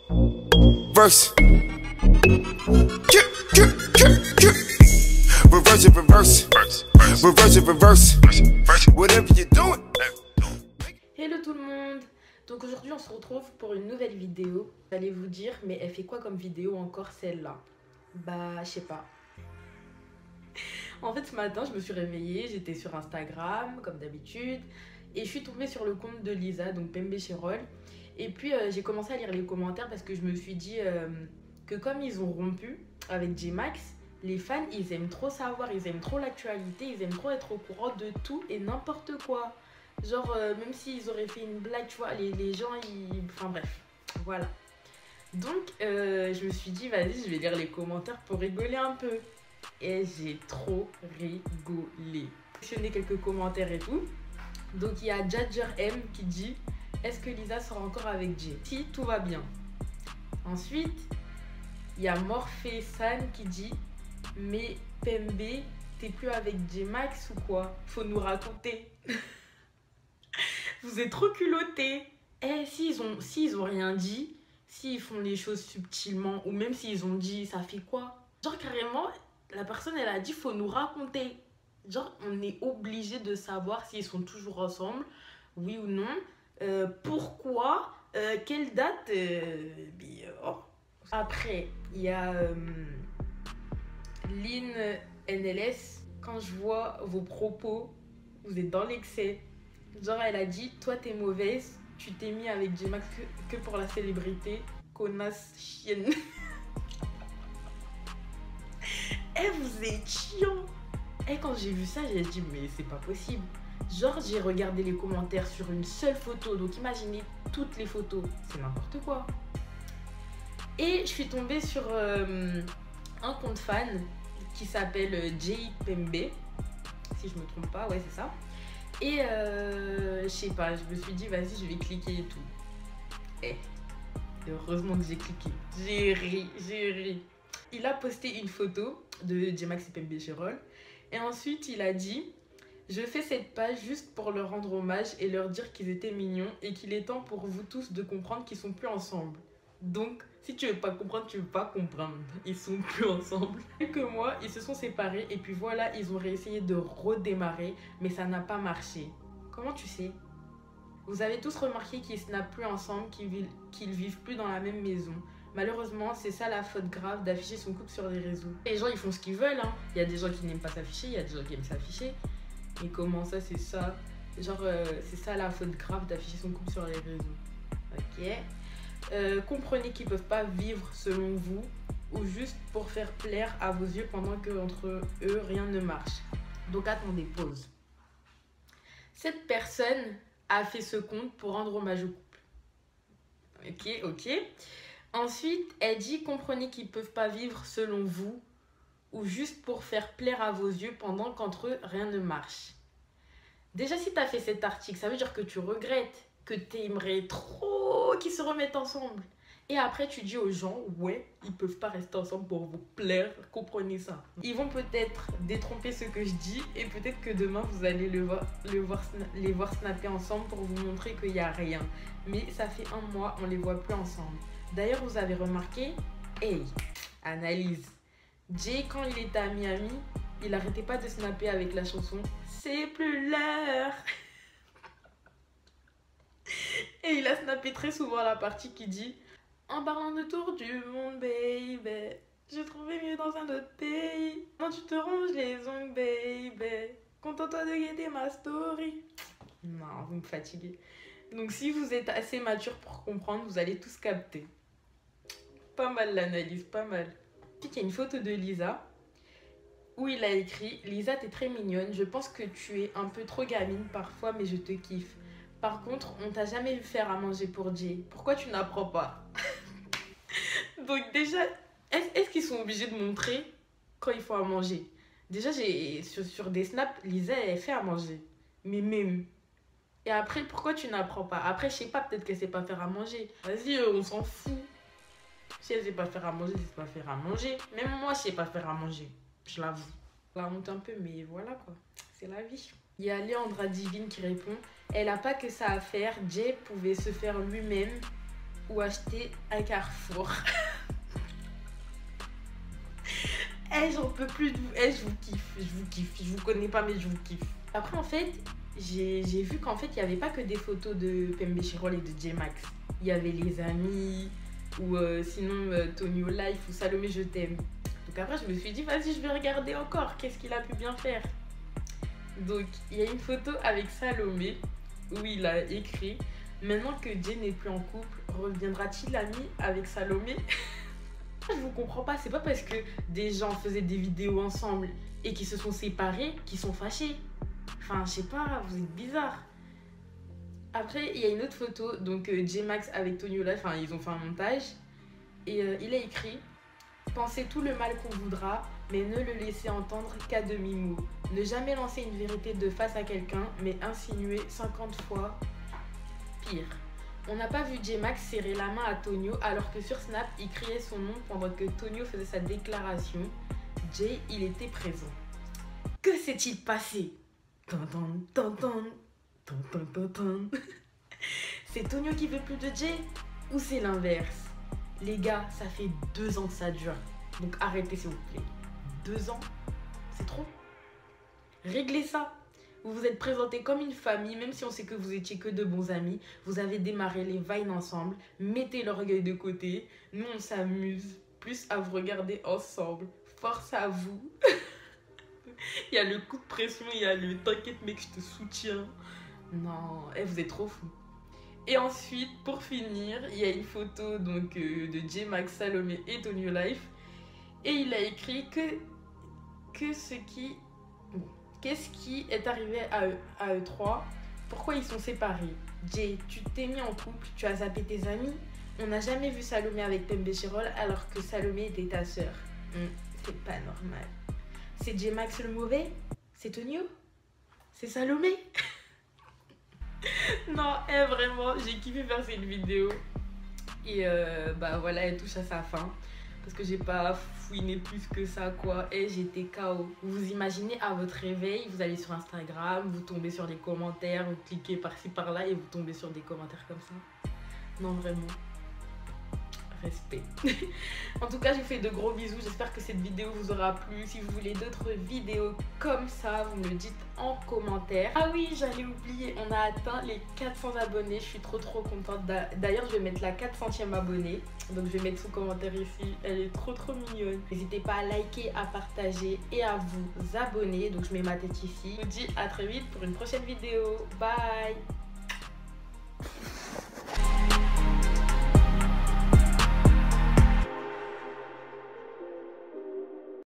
Verse. Reverse it, reverse. Reverse it, reverse. Whatever you're doing. Hello tout le monde. Donc aujourd'hui on se retrouve pour une nouvelle vidéo. Vous allez vous dire, mais elle fait quoi comme vidéo encore celle-là? Bah je sais pas. En fait ce matin je me suis réveillée, j'étais sur Instagram comme d'habitude. Et je suis tombée sur le compte de Lisa, donc Pembe Chirol. Et puis j'ai commencé à lire les commentaires parce que je me suis dit que comme ils ont rompu avec J-Max, les fans ils aiment trop savoir, ils aiment trop l'actualité, ils aiment trop être au courant de tout et n'importe quoi. Genre même s'ils auraient fait une blague, tu vois, les gens ils... Enfin bref, voilà. Donc je me suis dit vas-y je vais lire les commentaires pour rigoler un peu. Et j'ai trop rigolé. J'ai sélectionné quelques commentaires et tout. Donc il y a Jadger M qui dit: est-ce que Lisa sera encore avec Jay? Si, tout va bien. Ensuite, il y a Morphée San qui dit: mais Pembe, t'es plus avec J-Max ou quoi? Faut nous raconter. Vous êtes trop culottés. Eh, s'ils ont rien dit, s'ils font les choses subtilement, ou même s'ils ont dit, ça fait quoi? Genre carrément, la personne elle a dit faut nous raconter. Genre on est obligé de savoir s'ils sont toujours ensemble, oui ou non. Pourquoi, quelle date, oh. Après il y a Lynn NLS. Quand je vois vos propos, vous êtes dans l'excès. Genre elle a dit: toi t'es mauvaise, tu t'es mis avec J-Max que pour la célébrité, connasse chienne. Eh, vous êtes chiant. Et quand j'ai vu ça, j'ai dit mais c'est pas possible. Genre j'ai regardé les commentaires sur une seule photo, donc imaginez toutes les photos, c'est n'importe quoi. Et je suis tombée sur un compte fan qui s'appelle Jay Pembe, si je me trompe pas, ouais c'est ça. Et je sais pas, je me suis dit vas-y je vais cliquer et tout. Et heureusement que j'ai cliqué, j'ai ri. Il a posté une photo de J-Max et Pembe Chirol. Et ensuite, il a dit: je fais cette page juste pour leur rendre hommage et leur dire qu'ils étaient mignons et qu'il est temps pour vous tous de comprendre qu'ils sont plus ensemble. Donc, si tu veux pas comprendre, tu veux pas comprendre. Ils sont plus ensemble. Quelques mois, ils se sont séparés et puis voilà, ils ont réessayé de redémarrer, mais ça n'a pas marché. Comment tu sais? Vous avez tous remarqué qu'ils snappent plus ensemble, qu'ils vivent plus dans la même maison. Malheureusement, c'est ça la faute grave d'afficher son couple sur les réseaux. Les gens, ils font ce qu'ils veulent, hein. Il y a des gens qui n'aiment pas s'afficher, il y a des gens qui aiment s'afficher. Mais comment ça, c'est ça? Genre, c'est ça la faute grave d'afficher son couple sur les réseaux. Ok. Comprenez qu'ils peuvent pas vivre selon vous ou juste pour faire plaire à vos yeux pendant que entre eux, rien ne marche. Donc, attendez, pause. Cette personne a fait ce compte pour rendre hommage au couple. Ok. Ensuite, elle dit: comprenez qu'ils peuvent pas vivre selon vous ou juste pour faire plaire à vos yeux pendant qu'entre eux, rien ne marche. Déjà, si tu as fait cet article, ça veut dire que tu regrettes, que tu aimerais trop qu'ils se remettent ensemble. Et après, tu dis aux gens: ouais, ils peuvent pas rester ensemble pour vous plaire, comprenez ça. Ils vont peut-être détromper ce que je dis et peut-être que demain, vous allez les voir snapper ensemble pour vous montrer qu'il n'y a rien. Mais ça fait un mois, on les voit plus ensemble. D'ailleurs, vous avez remarqué, hey, analyse. Jay, quand il était à Miami, il arrêtait pas de snapper avec la chanson C'est plus l'heure. Et il a snappé très souvent la partie qui dit: en parlant de tour du monde, baby, j'ai trouvé mieux dans un autre pays. Quand tu te ronges les ongles, baby, contente-toi de guetter ma story. Non, vous me fatiguez. Donc si vous êtes assez mature pour comprendre, vous allez tous capter. Pas mal l'analyse, pas mal. Puis il y a une photo de Lisa où il a écrit: Lisa, t'es très mignonne, je pense que tu es un peu trop gamine parfois, mais je te kiffe. Par contre, on t'a jamais vu faire à manger pour Jay. Pourquoi tu n'apprends pas? Donc déjà, est-ce qu'ils sont obligés de montrer quand il faut à manger? Déjà, sur des snaps, Lisa, elle fait à manger. Mais même. Et après, pourquoi tu n'apprends pas? Après, je sais pas, peut-être qu'elle sait pas faire à manger. Vas-y, on s'en fout. Si elle sait pas faire à manger, elle sait pas faire à manger. Même moi, je sais pas faire à manger. Je l'avoue. La honte un peu, mais voilà quoi. C'est la vie. Il y a Léandra Divine qui répond: elle a pas que ça à faire. Jay pouvait se faire lui-même ou acheter à Carrefour. Eh, j'en peux plus de vous. Eh, je vous kiffe. Je vous connais pas, mais je vous kiffe. Après, en fait, j'ai vu qu'en fait, il n'y avait pas que des photos de Pembe Chirol et de J-Max. Il y avait les amis, ou sinon Tonio Life ou Salomé Je t'aime. Donc après, je me suis dit, vas-y, je vais regarder encore. Qu'est-ce qu'il a pu bien faire? Donc, il y a une photo avec Salomé où il a écrit: maintenant que Jay n'est plus en couple, reviendra-t-il ami avec Salomé? Je vous comprends pas, c'est pas parce que des gens faisaient des vidéos ensemble et qui se sont séparés qu'ils sont fâchés. Enfin, je sais pas, vous êtes bizarres. Après, il y a une autre photo, donc J-Max avec Tonio Life, enfin, ils ont fait un montage. Et il a écrit: pensez tout le mal qu'on voudra, mais ne le laissez entendre qu'à demi-mot. Ne jamais lancer une vérité de face à quelqu'un, mais insinuer 50 fois pire. On n'a pas vu J-Max serrer la main à Tonio alors que sur Snap, il criait son nom pendant que Tonio faisait sa déclaration. Jay, il était présent. Que s'est-il passé? C'est Tonio qui veut plus de Jay ou c'est l'inverse? Les gars, ça fait 2 ans que ça dure. Donc arrêtez s'il vous plaît. 2 ans? C'est trop. Réglez ça. Vous vous êtes présentés comme une famille, même si on sait que vous étiez que de bons amis. Vous avez démarré les vines ensemble. Mettez l'orgueil de côté. Nous, on s'amuse plus à vous regarder ensemble. Force à vous. Il y a le coup de pression, il y a le t'inquiète mec, je te soutiens. Non, vous êtes trop fous. Et ensuite, pour finir, il y a une photo donc, de J-Max, Salomé et Tonio Life. Et il a écrit qu'est-ce qui est arrivé à eux trois? Pourquoi ils sont séparés? Jay, tu t'es mis en couple, tu as zappé tes amis. On n'a jamais vu Salomé avec Pembe Chirol alors que Salomé était ta sœur. C'est pas normal. C'est J-Max le mauvais? C'est Tonio? C'est Salomé? Non, vraiment, j'ai kiffé faire cette vidéo. Et bah voilà, elle touche à sa fin. Parce que j'ai pas fouiné plus que ça, quoi. Et j'étais KO. Vous imaginez à votre réveil, vous allez sur Instagram, vous tombez sur des commentaires, vous cliquez par-ci par-là et vous tombez sur des commentaires comme ça. Non, vraiment. Respect. En tout cas, je vous fais de gros bisous. J'espère que cette vidéo vous aura plu. Si vous voulez d'autres vidéos comme ça, vous me le dites en commentaire. Ah oui, j'allais oublier, on a atteint les 400 abonnés. Je suis trop contente. D'ailleurs, je vais mettre la 400e abonnée. Donc, je vais mettre son commentaire ici. Elle est trop mignonne. N'hésitez pas à liker, à partager et à vous abonner. Donc, je mets ma tête ici. Je vous dis à très vite pour une prochaine vidéo. Bye!